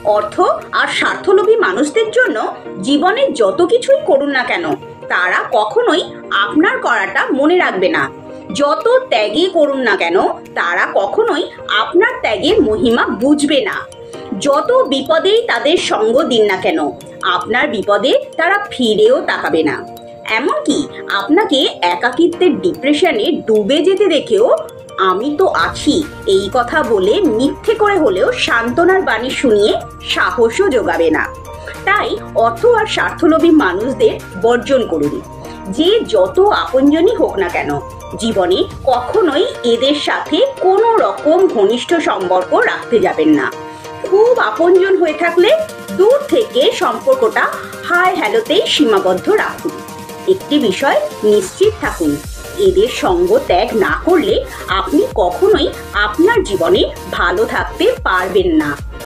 অর্থ আর স্বার্থলোভী মানুষদের জন্য জীবনে যত কিছুই করুন না কেন, তারা কখনোই আপনার করাটা মনে রাখবে না। যত ত্যাগই করুন না কেন, তারা কখনোই আপনার ত্যাগের মহিমা বুঝবে না। যত বিপদেই তাদের সঙ্গ দিন না কেন, আপনার বিপদে তারা ফিরেও তাকাবে না। এমনকি আপনাকে একাকিত্বের ডিপ্রেশনে ডুবে যেতে দেখেও আমি তো আছি এই কথা বলে মিথ্যে করে হলেও সান্ত্বনার বাণী শুনিয়ে সাহসও যোগাবে না। তাই অর্থ আর স্বার্থলোভী মানুষদের বর্জন করুন। যে যত আপনজনই হোক না কেন, জীবনে কখনোই এদের সাথে কোনো রকম ঘনিষ্ঠ সম্পর্ক রাখতে যাবেন না। খুব আপনজন হয়ে থাকলে দূর থেকে সম্পর্কটা হাই হ্যালোতেই সীমাবদ্ধ রাখুন। একটি বিষয় নিশ্চিত থাকুন, এদের সঙ্গ ত্যাগ না করলে আপনি কখনোই আপনার জীবনে ভালো থাকতে পারবেন না।